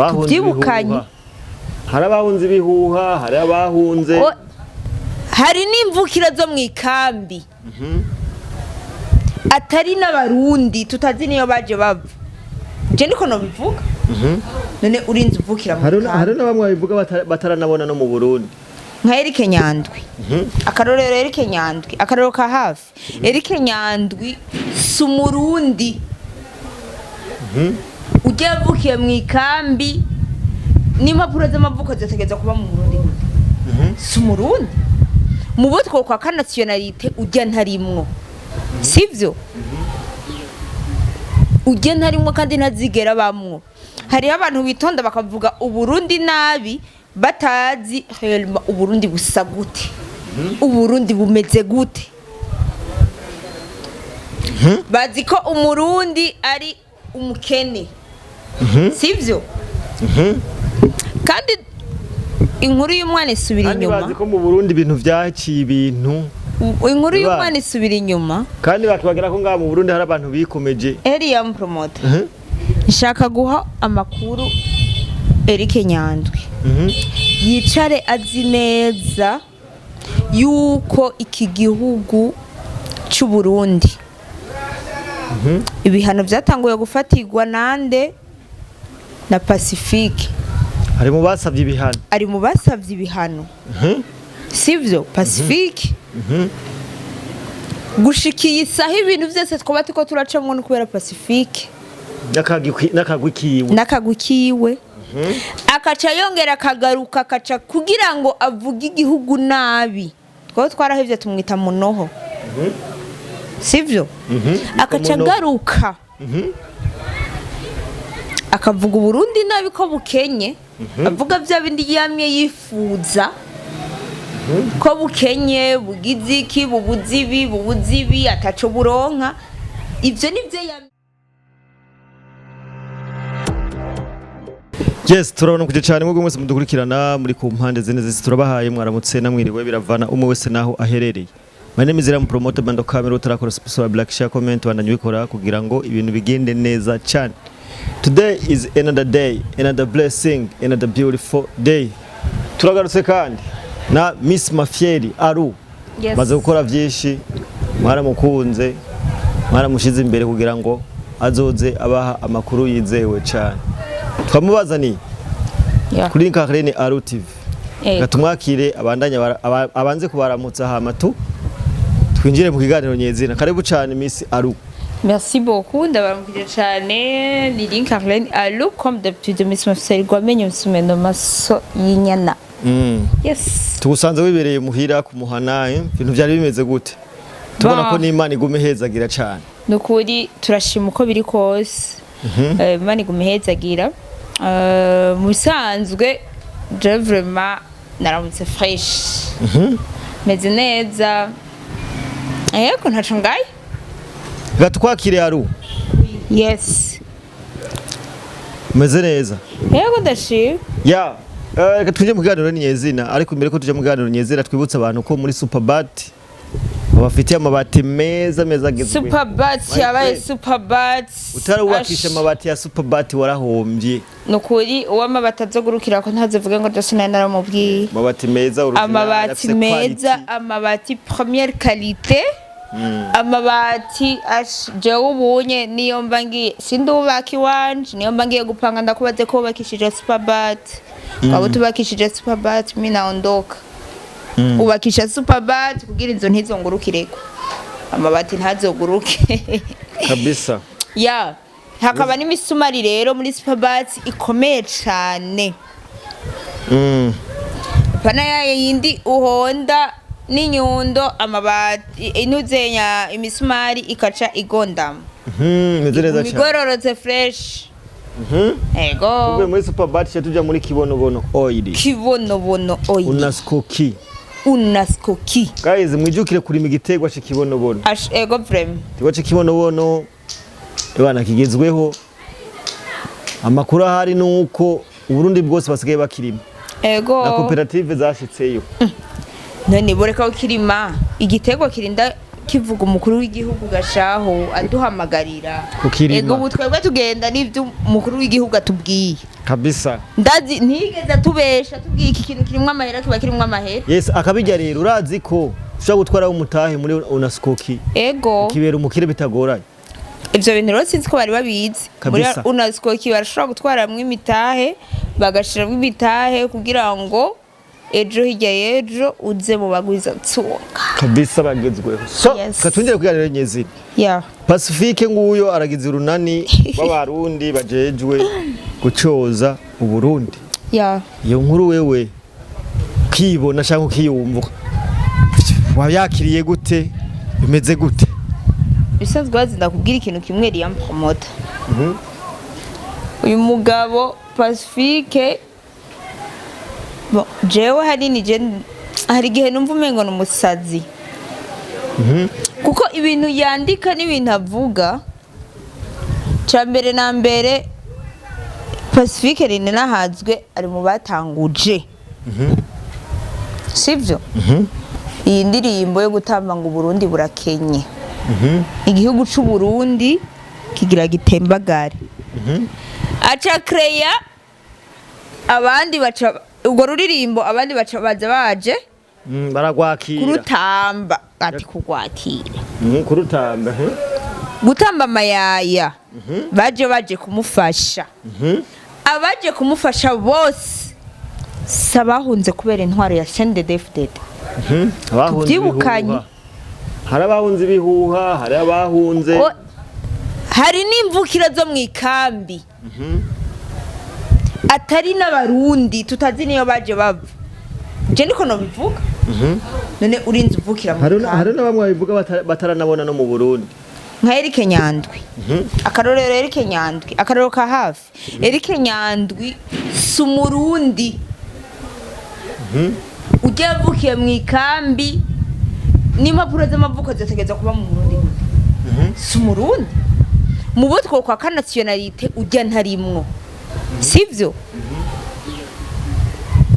tubyibukanye hari abahunze ibihuha hari abahunze hari n'imvukira zo mu ikambi atari n'abarundi tutazi niyo baje bava je niko no bivuga none urinze uvukira mu ikambi hari n'abamwe babivuga bataranabona no mu Burundi nka Eric Nyandwi akarorero Eric Nyandwi akarorero ka hafi Eric Nyandwi sumurundi ujye avukiye mu ikambi n'impapuro z'amavuko zitegeza kuba mu Burundi sumurundi mu butwo kwa ka nationalité ujya ntarimwo sivyo ujya ntarimwo kandi ntazigera bamwo hari abantu bitonda bakavuga uburundi nabi batazi réellement uburundi busa gute uburundi bumeze gute bazi ko umurundi ari umukene sivyo kandi inkuru y'umwana isubira inyuma bazi ko mu Burundi ibintu vyaciye ibintu inkuru y'umwana isubira inyuma kandi batwagira ko ngaha mu Burundi hari abantu bikomeje Eri promoter nshaka guha amakuru Eric Nyandwi yicare azi neza yuko iki gihugu cy'u Burundi ibihano byatanguye gufatirwa nande na Pacifique ari mu basavye ibihano sivyo Pacifique gushikiye isaha ibintu byose twaba tuko turacamwe no kubera Pacifique nakagwi kiwe akaca yongera akagaruka akaca kugira ngo avuge igihugu nabi twaba twarahevye tumwita munoho sivyo akaca garuka akavuga Burundi nabi ko bukenye avuga bya bindi yamye yifuza ko bukenye bugiziki bubuzibi ataco buronka ivyo nivyo Yes, turabona kuje cyane mwebwe mwese mudukurikirana muri ku mpande zene zese turabahaye mwaramutse namwiriwe biravana umwe wese naho aherereye. My name is Yabo promoter bando camera utarakora sponsor black share comment wananyikora kugira ngo ibintu bigende neza cyane. Today is another day, another blessing, another beautiful day. Turagarutse kandi na Miss Mafieri Aru. Yes. Maze gukora vyinshi mwaramukunze mwaramushize imbere kugira ngo azoze abaha amakuru yizewe cyane. Twamubaza ni kuri Nkakarene Aru TV gatumwakire abandanya abanze kubaramutsa hamatu twinjire mu kiganiro nyezina karibu cyane Miss Aru. Merci beaucoup ndabaramukije cyane ni Nkakarene Aru comme d'habitude Miss Mafieri gwamenye musumeno maso yinyana. Yes. Tugusanze wibereye muhira ku muhana ibintu byari bimeze gute? Tubona ko n'Imana igume hezagira cyane. Nukuri turashima uko biri kose. Imana igume hezagira. Mu bisanzwe je vraiment naramutse fresh meze neza ko ntaco ngaye gatwakire Aru. Yes meze neza yego ndashimye reka tuje mu kiganiro nyezina ariko imbere ko tuje mu kiganiro nyezina twibutsa abantu ko muri Superbat bafite amabati meza agezwe. Superbat yabaye Superbat utarubakisha amabati ya Superbat warahombye nukuri uwa mabati azogurukira ko ntazevuga ngo dose naramubwiye amabati meza amabati meza amabati première qualité amabati je ubunye niyo mbangiye sindubaki wanje niyo mbangiye gupanga ndakubaze ko bakishije Superbat abo tubakishije Superbat mimi naondoka ubakisha Superbat kugira inzo ntizongurukireko amabati ntazoguruke kabisa hakaba n'imisumari rero muri Superbat ikomeye cyane pana yindi uhonda n'inyundo amabati intuzenya imisumari ikaca igondama mezereza cyane igororotse fresh ego ubwe muri Superbat cyatuja muri kibonobono oil unaskoki guys mwijukire kuri migitegwa cy'ikibonobono ego vrem tegwa cy'ikibonobono ebana kigezweho amakuru ahari nuko Uburundi bwose basigaye bakirima ego na koperative zashitseyo none boreka ukirima igitegwa kirinda kivuga umukuru w'igihugu gashaho aduhamagarira Kukirima. ego ubu twebwe tugenda n'ivyo umukuru w'igihugu atubwiye kabisa ndazi ntigeze atubesha tubwiye iki kintu kirimwo amahera kiba kirimwo amahera yes akabijya rero urazi ko ushobora gutwara umutahe muri unaskoki ego kibera umukire bitagoranye ivyo bintu rero sinzi ko bari babizi muri Kabisa. unaskoki barashobora gutwaramwo imitahe bagashiramwo imitahe kugira ngo ejo hirya y'ejo uze mu bagwiza nsunga kabisa bagezweho so Yes. katundire kuganira nyezina ya Pacifique nguyo aragize urunani b'abarundi bajejwe gucoza uburundi ya iyo nkuru wewe kibona cyangwa ukiyumva wayakiriye gute bimeze gute bisanzwe bazinda kubwira ikintu kimwe Liam promoter uyu mugabo Pacifique bo jewe hari igihe numva umengo n'umusazi kuko ibintu yandika n'ibintu avuga ca mbere na mbere Pacifique rinahazwe ari mu batanguje sivyo iyi ndirimbo yo gutamba ngo Burundi burakenye igihugu c'u Burundi kigira gitembagare aca kreya abandi baca ubwo ruririmbo abandi baca baza baje baragwakira kurutamba ati kugwakira kurutamba gutamba amayaya baje kumufasha abaje kumufasha bose sabahunze kubera intwaro ya CNDD-FDD tubyibukanye hari abahunze ibihuha hari abahunze hari n'imvukira zo mu ikambi atari n'abarundi tutazi niyo baje bava je niko no bivuga none urinze uvukira mu ikambi hari n'abamwe babivuga bataranabona no mu Burundi nka Eric Nyandwi akarorero Eric Nyandwi akarorero ka hafi Eric Nyandwi sumurundi ujye avukiye mu ikambi n'impapuro z'amavuko zategeza kuba mu Burundi sumurundi mu butwo kwa nationalité ujya ntarimwo sivyo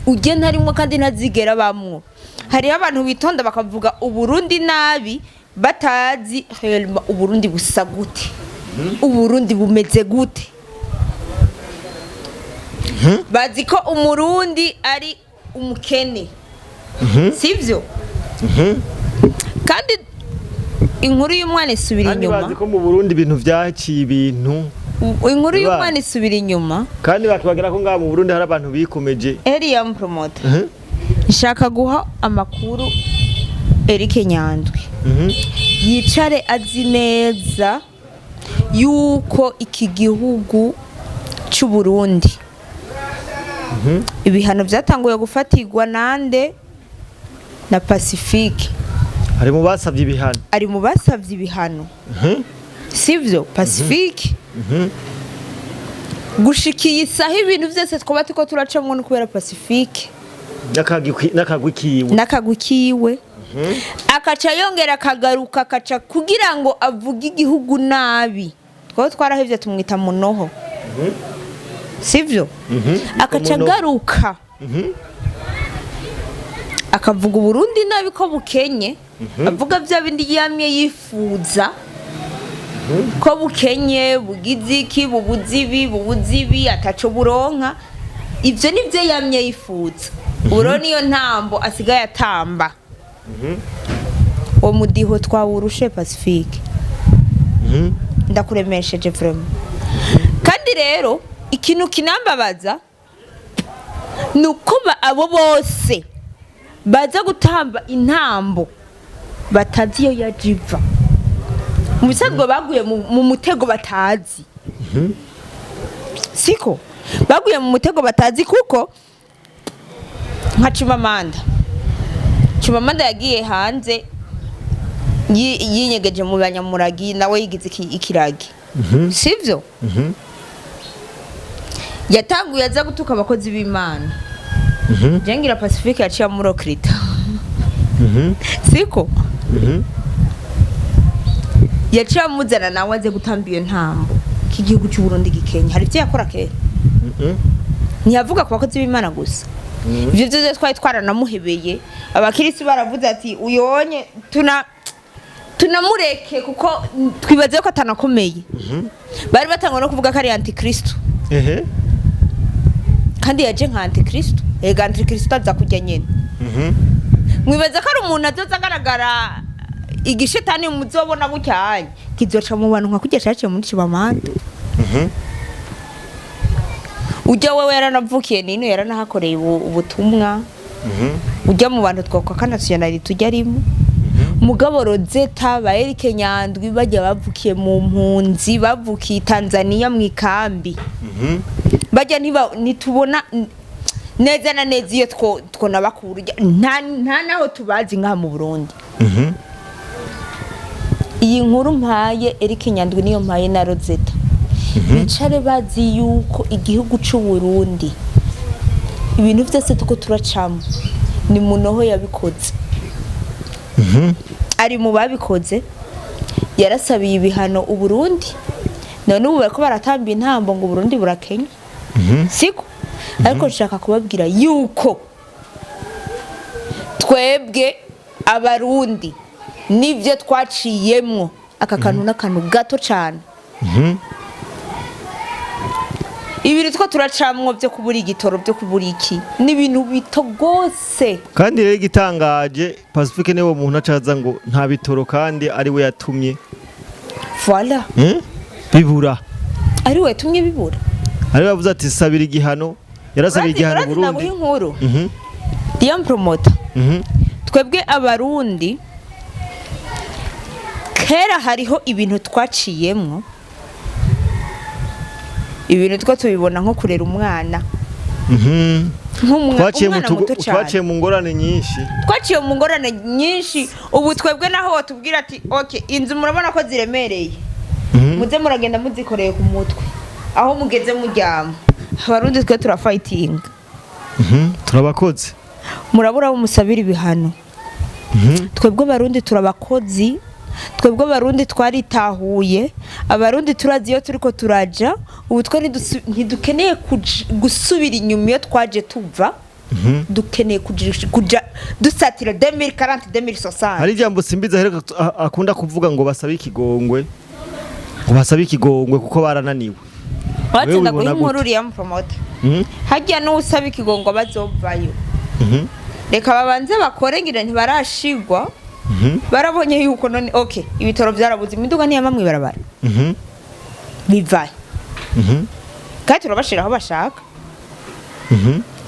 ujya ntarimwo kandi ntazigera bamwo hari abantu bitonda bakavuga uburundi nabi batazi réellement uburundi busa gute uburundi bumeze gute bazi ko umurundi ari umukene sivyo kandi inkuru y'umwana isubira inyuma bazi ko mu Burundi ibintu vyaciye ibintu inkuru y'umwana isubira inyuma kandi bakubagera ko ngaha mu Burundi hari abantu bikomeje Liam promoter nshaka guha amakuru Eric Nyandwi yicare azi neza yuko iki gihugu cy'u Burundi ibihano byatanguye gufatirwa nande na Pacifique ari mu basavye ibihano sivyo Pacifique gushikiye isaha ibintu vyose twaba tuko turacamwe no kubera Pacifique nakagwi kiwe akaca yongera akagaruka akaca kugira ngo avuge igihugu nabi twaba twarahevye tumwita munoho sivyo akaca garuka akavuga Burundi nabi ko bukenye avuga vya bindi yamye yifuza ko bukenye bugiziki bubuzibi ataco buronka ivyo nivyo yamye yifuza uro niyo ntambo asigaye atamba uwo mudiho twawurushe Pacifique ndakuremesheje vraiment kandi rero ikintu kinambabaza nuko abo bose baza gutamba intambo batazi iyo yajiva mu bisanzwe baguye mu mutego batazi siko baguye mu mutego batazi kuko nka Chimamanda yagiye hanze yinyegeje mu banyamuragi nawe yigize ikiragi sivyo yatanguye aza gutuka abakozi b'Imana jengira Pacifique yaciye murokrita siko yaciye muzana nawe aze gutamba iyo ntambo k'igihugu cy'u Burundi gikenya hari ivyo yakora kera ntiyavuga ku bakozi b'Imana gusa ivyo vyose twari twaranamuhebeye abakirisi baravuze ati uyonye tunamureke kuko twibaze ko atanakomeye bari batangwa no kuvuga ko ari antikristo kandi yaje nka antikristo ega antikristo aza kujya nyene mwibaze ko ari umuntu azoza agaragara igishitani muzobona gucyanye kizoca mu bantu nka kujya cyaciye muri kibamanda ujya wewe yaranavukiye nino yaranahakoreye ubutumwa ujya mu bantu twakwa kanasiyonari tujya arimo mugabo Rozeta Amayeri Nyandwi bajya bavukiye mu mpunzi bavukiye Tanzania mu ikambi bajya nitubona neza na neza iyo twona bakuru nta naho tubazi nka mu Burundi iyi nkuru mpaye Amayeri Nyandwi niyo mpaye na Rozeta bicare bazi yuko igihugu cy'u Burundi ibintu byose tuko turacamo ni munoho yabikoze ari mu babikoze yarasabiye ibihano u Burundi none ubu bariko baratamba intambo ngo Burundi burakenya siko ariko nshaka kubabwira yuko twebwe abarundi nivyo twaciyemwo aka kantu n'akantu gato cyane ibiri two turacamwo byo kubura igitoro byo kubura iki n'ibintu bito gose kandi rero gitangaje Pacifique newo muntu acaza ngo nta bitoro kandi ari we yatumye voilà bibura ari we yatumye bibura ari bavuze ati sabira igihano yarasabira igihano Burundi inkuru diam promoter twebwe abarundi kera hariho ibintu twaciyemwo ibintu two tubibona nko kurera umwana twaciye mu ngorane nyinshi ubu twebwe naho watubwira ati okay inzu murabona ko ziremereye muze muragenda muzikoreye ku mutwe aho mugeze muryama abarundi twe turafighting turabakoze murabura abo musabira ibihano twebwe abarundi turabakozi twebwe abarundi twaritahuye abarundi turazi iyo turiko turaja ubu twe ntidukeneye gusubira inyuma iyo twaje tuva dukeneye kuja dusatira 2040 2060 hari jambo simbiza hereka akunda kuvuga ngo basabe ikigongwe kuko barananiwe watenda ko inkuru ya promoter hajya no usaba ikigongwe bazovayo reka babanze bakore ngira ntibarashigwa barabonye yuko none okay ibitoro byarabuze imiduga niya mamwe barabara bivaye kandi turabashiraho bashaka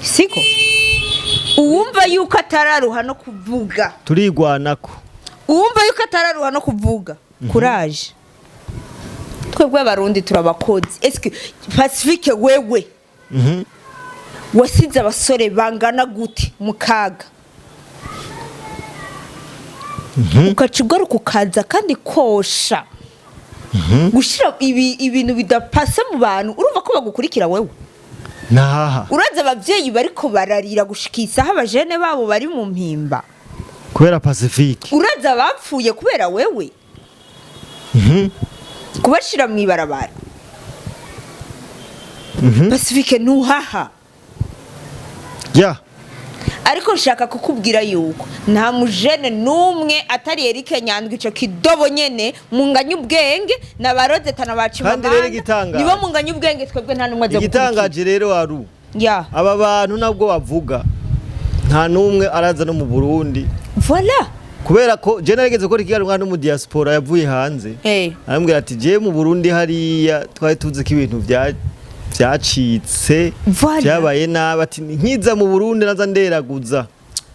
siko uwumva yuko atararuha no kuvuga turigwanako uwumva yuko atararuha no kuvuga courage twebwe abarundi turabakozi eske Pacifique wewe wasize abasore bangana gute mukaga ukacigaruka ukaza kandi kosha gushira ibintu bidapasa mu bantu urumva ko bagukurikira wewe naha uraza abavyeyi bariko bararira gushikisa aho abajene babo bari mu mpimba kubera Pacifique uraza bapfuye kubera wewe kubashira mu ibarabara Pacifique nuhaha ariko nshaka kukubwira yuko nta mujene numwe atari Amayeri Nyandwi ico kidobo nyene munganya ubwenge na Rozeta na bacimamanda nibo munganya ubwenge twebwe nta numwe aje igitangaje rero aru aba bantu nabwo bavuga nta numwe araza no mu Burundi voilà kubera ko je narigeze ko rikiga umwana mu diaspora yavuye hanze arambwira ati je mu Burundi hariya twari tuzi ko ibintu byacitse byabaye nabi ati nkiza mu Burundi naza nderaguza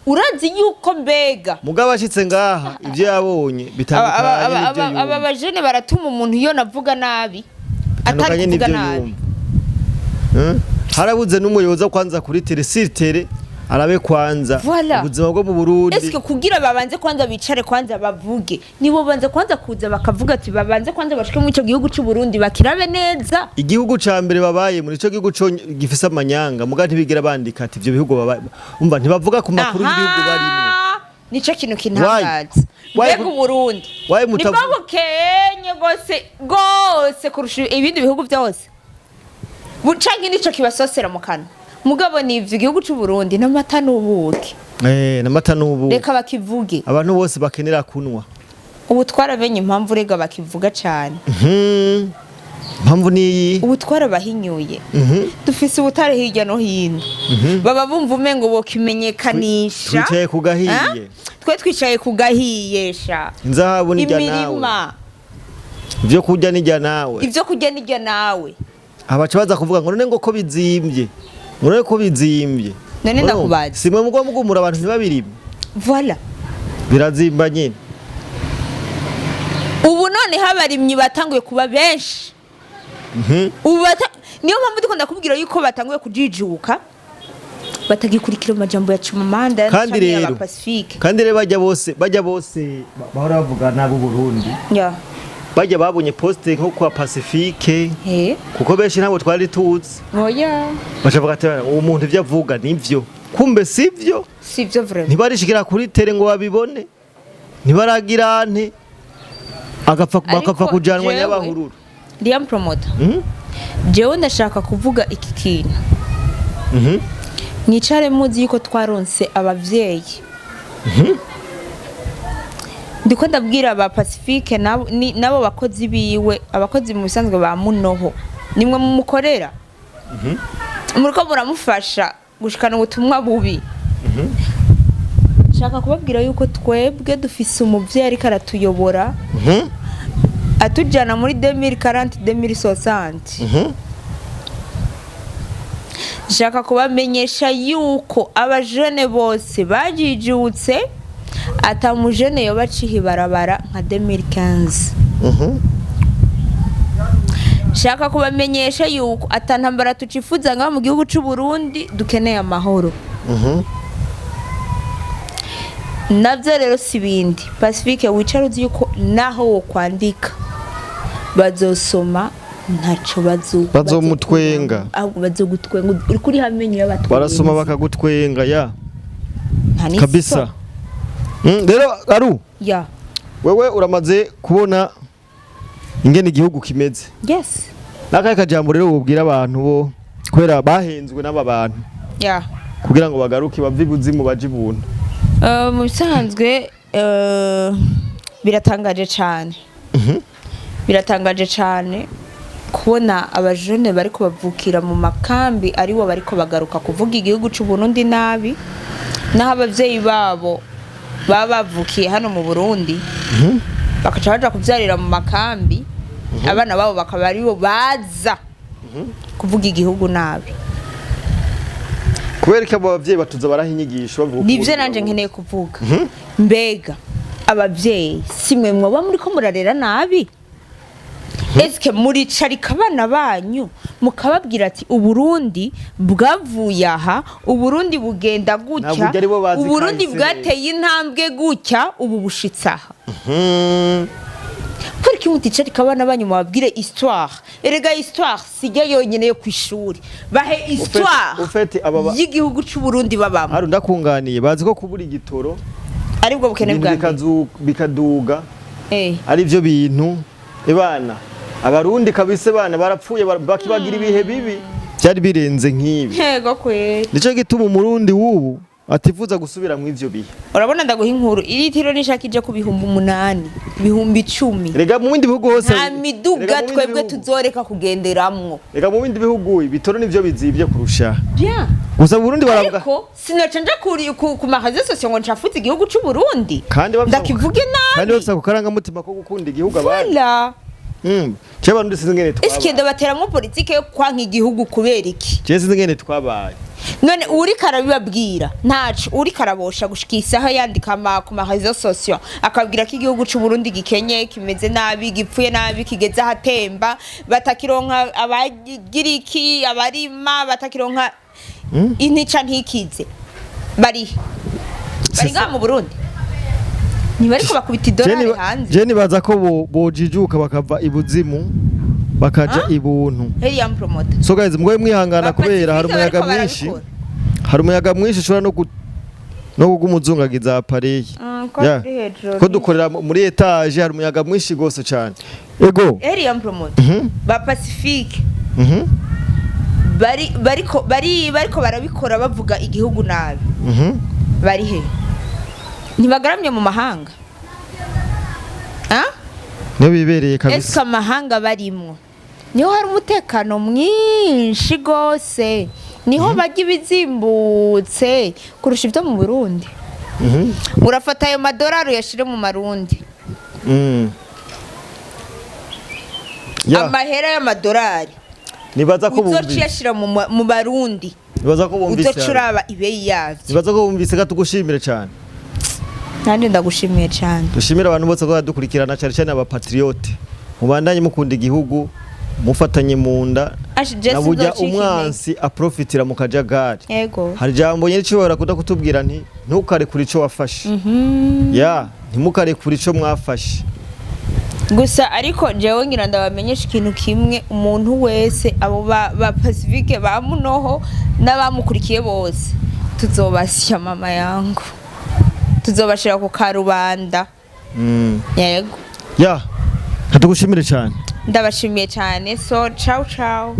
urazi yuko mbega mugabo ashitse ngaha ivyo yabonye bitandukanye aba bajene baratuma umuntu iyo navuga nabi atari kuvuga nabi harabuze n'umuyoboza kwanza kuri telesiritere arabe kwanza ubuzima bwo mu Burundi eske kugira babanze kwanza bicare kwanza bavuge nibo banze kwanza kuza bakavuga ati babanze kwanza bashike mu ico gihugu cy'u Burundi bakirabe neza igihugu ca mbere babaye muri ico gihugu cyo gifise amanyanga muga ntibigira bandika ati ivyo bihugu babaye umva ntibavuga ku makuru y'ibihugu barimo nico kintu kintangaza mbega u Burundi nibwo kenye gose kurusha ibindi bihugu byose bucange nico kibasosera mu kanwa mugabo nivyo igihugu cy'u Burundi n'amata n'ubuki n'amata n'ubuki reka bakivuge abantu bose bakenera kunwa ubu twarabenye impamvu rega bakivuga cyane mpamvu niyi ubu twarabahinyuye dufise ubutare hirya no hino baba bumva umengo bokimenyekanisha twicaye ku gahiye twe twicaye ku gahiyesha inzahabu nijya nawe ibyo kurya nijya nawe abaca baza kuvuga ngo none ngo ko bizimbye none ndakubaza simwe mugwa mugumura abantu ntibabirime voilà birazimba nyine ubu none habarimyi batanguye kuba benshi ubu niyo mpamvu ndikunda kubwira yuko batanguye kujijuka batagikurikira amajambo ya Chumamanda kandi rero Pacifique kandi rero bajya bose bahora bavuga nabo Burundi bajya babonye poste nko kwa Pacifique kuko benshi ntabwo twari tuzi bacavuga ati uwo muntu ivyo avuga nivyo kumbe sivyo vraiment ntibarishikira kuri tere ngo babibone ntibaragirante agapfa kujanwa nyabahururu Liam promoter jewe ndashaka kuvuga iki kintu mwicare muzi yuko twaronse abavyeyi ndiko ndabwira aba Pacifique nabo bakozi biwe abakozi mu bisanzwe ba munoho nimwe mumukorera muriko muramufasha gushikana ubutumwa bubi shaka kubabwira yuko twebwe dufise umuvyeyi ariko aratuyobora atujana muri 2040 2060 shaka kubamenyesha yuko abajene bose bajijutse atamujene yo baciye barabara nka 2015 shaka kubamenyesha yuko atantambara tucifuza nga mu gihugu c'u Burundi dukeneye amahoro navyo rero sibindi Pacifique wicara uzi yuko naho wo kwandika bazosoma ntaco bazomutwenga ahubwo bazogutwenga uri kuri hamenyo y'abatwenga barasoma bakagutwenga kabisa rero aru wewe uramaze kubona ingene igihugu kimeze nakaye kajambo rero ubwira abantu bo kwera bahenzwe n'aba bantu kugira ngo bagaruke bave ibuzimu baje ibuntu mu bisanzwe biratangaje cyane kubona abajene bariko bavukira mu makambi aribo bariko bagaruka kuvuga igihugu c'u Burundi nabi naho abavyeyi babo baba bavukiye hano mu Burundi bakaca baja kuvyarira mu makambi abana babo bakaba aribo baza kuvuga igihugu nabi kubera ko abavyeyi batuza barahinyigisho bavuga nivyo nanje nkeneye kuvuga mbega abavyeyi simwe mwoba muri ko murarera nabi eske muricarika abana banyu mukababwira ati uburundi bwavuye aha uburundi bugenda gutya uburundi bwateye intambwe gutya ubu bushitsa aha Porque muticarika abana banyu mubabwire histoire erega histoire sijya yonyene yo kwishuri bahe histoire y'igihugu c'u Burundi babamo ari ndakunganiye bazi ko kubura igitoro aribwo bukene bwa bikaduga ari byo bintu ebana abarundi kabise bana barapfuye bakibagira ibihe bibi byari birenze nk'ibi yego kwe nico gituma umurundi wubu atifuza gusubira mu ivyo bihe urabona ndaguha inkuru iri tiro nishakije ku bihumbi 8 bihumbi 10 rega mu bindi bihugu hose nta miduga twebwe tuzoreka kugenderamwo rega mu bindi bihugu bitoro nivyo bizivye kurusha bien gusa Burundi baravuga ariko sinacenja ku magaze sosio ngo ncafuze igihugu c'u Burundi ndakivuge nabi kandi bafisa kukaranga mutima ko gukunda igihugu abandi cyaba ndusize ngene twabaye iske ndabateramwo politike yo kwanka igihugu kubera iki cyese ngene twabaye none uri karabibabwira ntacu uri karabosha gushikisa aho yandika ku magaze sosio akabwira ko igihugu c'u Burundi gikenye kimeze nabi gipfuye nabi kigeze ahatemba batakironka abagiriki abarima batakironka intica ntikize bari nga mu Burundi nibariko bakubita idolari hanze je nibaza ko bojijuka bakava ibuzimu bakaja ibuntu Eliam promoter so guys mwe mwihangana kubera hari umuyaga mwinshi ushobora no kugumuzungagiza apareye ko dukorera muri etage hari umuyaga mwinshi gose cyane ego Eliam promoter ba Pacifique bariko barabikora bavuga igihugu nabi bari he ntibagaramye mu mahanga niyo bibereye kabisa ese amahanga barimwo niho hari umutekano mwinshi gose niho bajya ibizimbutse kurusha ibyo mu Burundi urafata ayo madolari yashire mu marundi amahera y'amadolari nibaza ko bumvise uzociyashira mu barundi nibaza ko bumvise uzocuraba ibeyi yavyo nibaza ko bumvise gatugushimire cyane nandi ndagushimiye cyane dushimira abantu bose ko badukurikirana cyane cyane abapatriote mubandanye mukunda igihugu mufatanye mu nda nabujya umwansi aprofitira mu kajagari yego hari jambo nyine cyo kuda kutubwira nti ntukare kuri ico wafashe ya ntimukare kuri ico mwafashe gusa ariko jewe ngira ndabamenyesha ikintu kimwe umuntu wese abo ba Pacifique ba munoho n'abamukurikiye bose tuzobasya mama yangu tuzobashira ku karubanda yego ya tugushimire cyane ndabashimiye cyane so ciao ciao